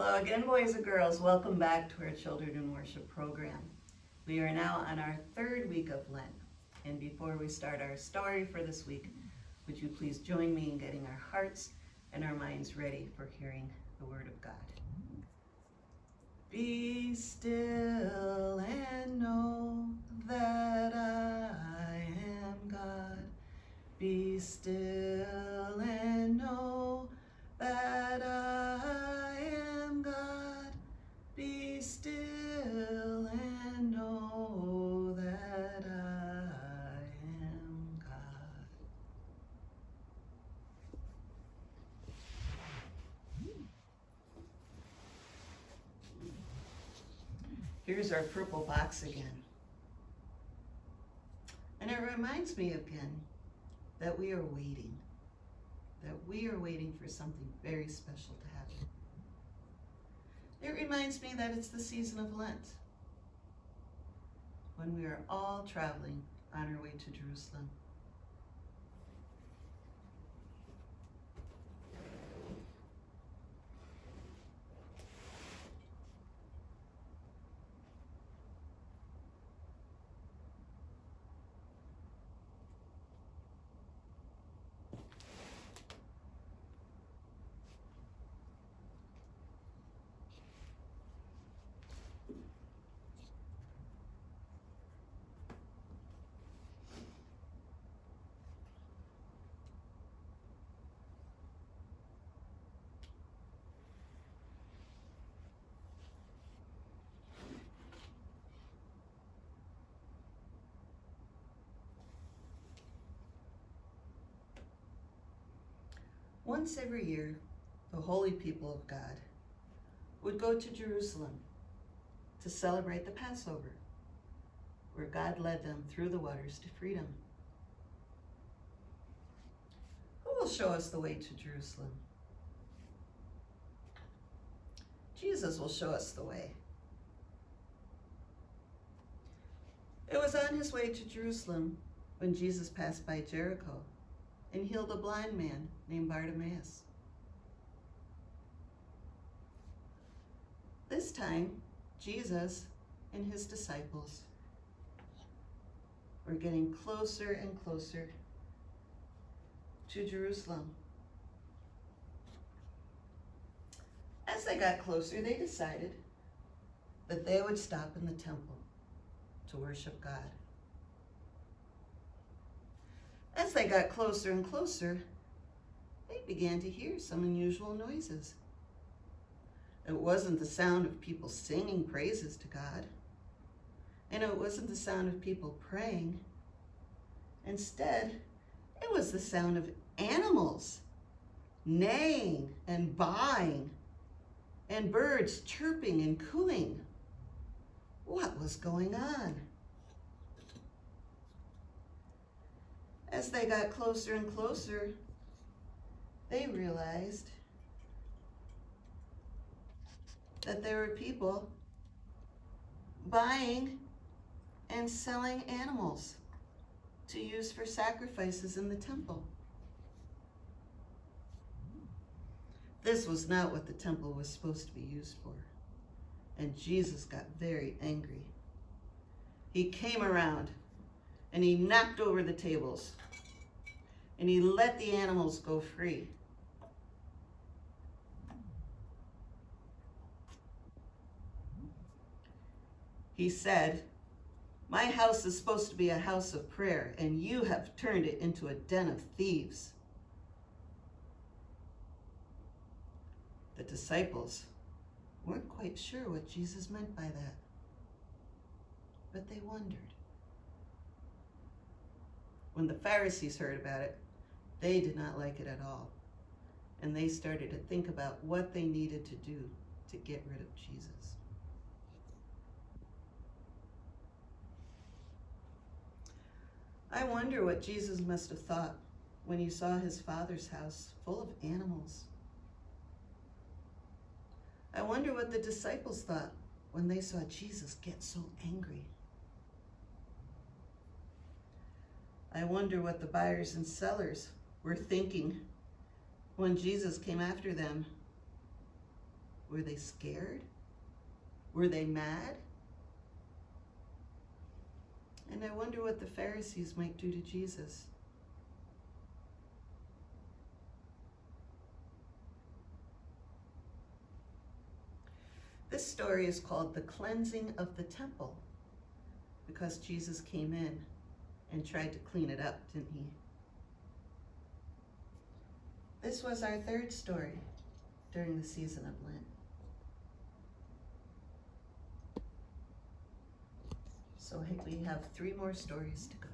Hello again, boys and girls. Welcome back to our Children in Worship program. We are now on our third week of Lent. And before we start our story for this week, would you please join me in getting our hearts and our minds ready for hearing the Word of God. Be still and know that I am God. Be still and know that I am God. Be still and know that I am God. Here's our purple box again. And it reminds me again that we are waiting. That we are waiting for something very special to happen. It reminds me that it's the season of Lent, when we are all traveling on our way to Jerusalem. Once every year, the holy people of God would go to Jerusalem to celebrate the Passover, where God led them through the waters to freedom. Who will show us the way to Jerusalem? Jesus will show us the way. It was on his way to Jerusalem when Jesus passed by Jericho and healed a blind man named Bartimaeus. This time, Jesus and his disciples were getting closer and closer to Jerusalem. As they got closer, they decided that they would stop in the temple to worship God. As they got closer and closer, they began to hear some unusual noises. It wasn't the sound of people singing praises to God, and it wasn't the sound of people praying. Instead, it was the sound of animals neighing and baaing, and birds chirping and cooing. What was going on? As they got closer and closer, they realized that there were people buying and selling animals to use for sacrifices in the temple. This was not what the temple was supposed to be used for, and Jesus got very angry. He came around and he knocked over the tables and he let the animals go free. He said, "My house is supposed to be a house of prayer, and you have turned it into a den of thieves." The disciples weren't quite sure what Jesus meant by that, but they wondered. When the Pharisees heard about it, they did not like it at all, and they started to think about what they needed to do to get rid of Jesus. I wonder what Jesus must have thought when he saw his Father's house full of animals. I wonder what the disciples thought when they saw Jesus get so angry. I wonder what the buyers and sellers were thinking when Jesus came after them Were they scared? Were they mad? And I wonder what the Pharisees might do to Jesus. This story is called The Cleansing of the Temple because Jesus came in and tried to clean it up, didn't he? This was our third story during the season of Lent. So we have 3 more stories to go.